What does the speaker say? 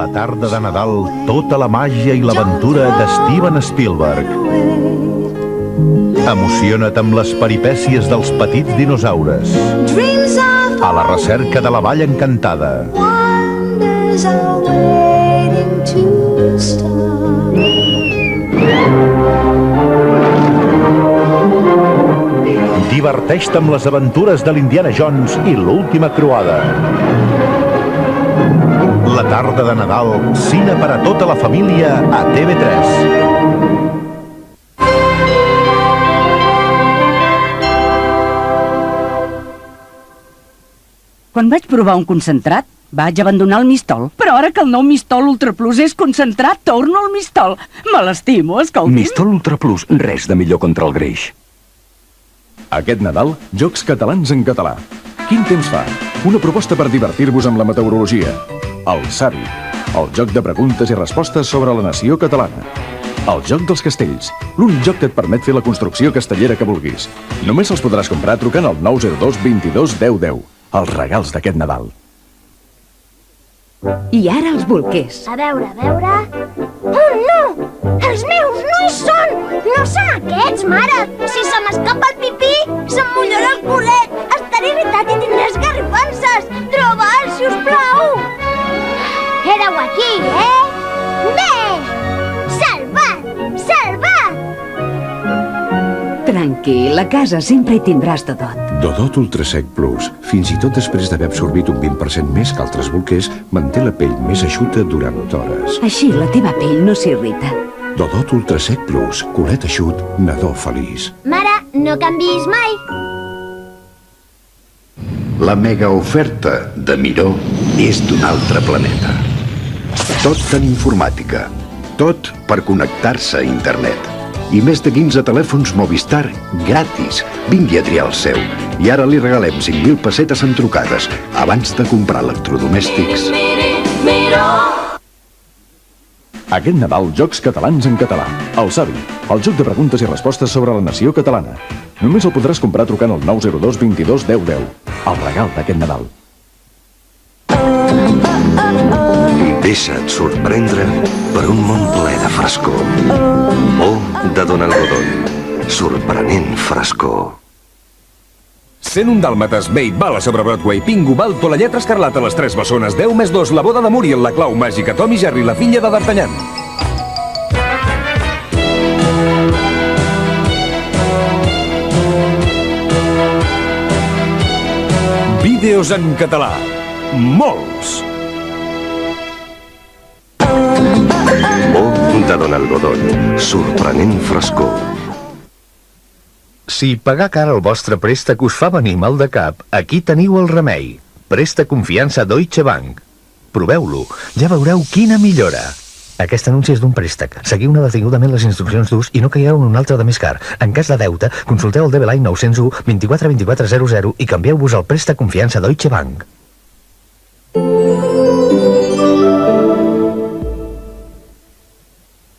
La tarda de Nadal, tota la màgia i l'aventura de Steven Spielberg. Emociona't amb les peripècies dels petits dinosaures. A la recerca de la Vall Encantada. Diverteix-te amb les aventures de l'Indiana Jones i l'última croada. La tarda de Nadal, cine per a tota la família a TV3. Quan vaig provar un concentrat, vaig abandonar el Mistol. Però ara que el nou Mistol Ultra Plus és concentrat, torno al Mistol. Me l'estimo, escolti'm. Mistol Ultra Plus, res de millor contra el greix. Aquest Nadal, jocs catalans en català. Quin temps fa? Una proposta per divertir-vos amb la meteorologia. El Savi, el joc de preguntes i respostes sobre la nació catalana. El joc dels castells, l'únic joc que et permet fer la construcció castellera que vulguis. Només els podràs comprar trucant al 902 22 10 10. Els regals d'aquest Nadal. I ara els bolquers. A veure... Oh, no! Els meus no hi són! No són aquests, mare! Si se m'escapa el pipí, se'm mullarà el culet! Estaré irritat i tindré esgarrifances! Troba'l, si us plau! Éreu aquí, Bé! Salvat! Salvat! Tranquil, a casa sempre hi tindràs de tot. Dodot Ultrasec Plus, fins i tot després d'haver absorbit un 20% més que altres bolquers, manté la pell més eixuta durant hores. Així la teva pell no s'irrita. Dodot Ultrasec Plus, culet eixut, nadó feliç. Mare, no canviïs mai! La mega oferta de Miró és d'un altre planeta. Tot en informàtica. Tot per connectar-se a internet. I més de 15 telèfons Movistar gratis. Vingui a triar el seu. I ara li regalem 5.000 pessetes en trucades abans de comprar electrodomèstics. Aquest Nadal, jocs catalans en català. El Savi, el joc de preguntes i respostes sobre la nació catalana. Només el podràs comprar trucant al 902 22 10 10. El regal d'aquest Nadal. Deixa't sorprendre per un món ple de frescor. O de Donald Godoy. Sorprenent frescor. 101 dàlmates, Bait, Bala sobre Broadway, Pingu, Balto, La lletra escarlata, Les tres bessones, 10 més 2, La boda de Muriel, La clau màgica, Tom i Jerry, La filla de D'Artagnan. Vídeos en català. Molts. O de Donald Godoy. Sorprenent frescor. Si pagar car el vostre préstec us fa venir mal de cap, aquí teniu el remei. Presta confiança Deutsche Bank. Proveu-lo, ja veureu quina millora. Aquest anunci és d'un préstec. Seguiu-ne detingudament les instruccions d'ús i no caigueu en un altre de més car. En cas de deute, consulteu el DB Line 901 24 24 00 i canvieu-vos al préstec confiança Deutsche Bank.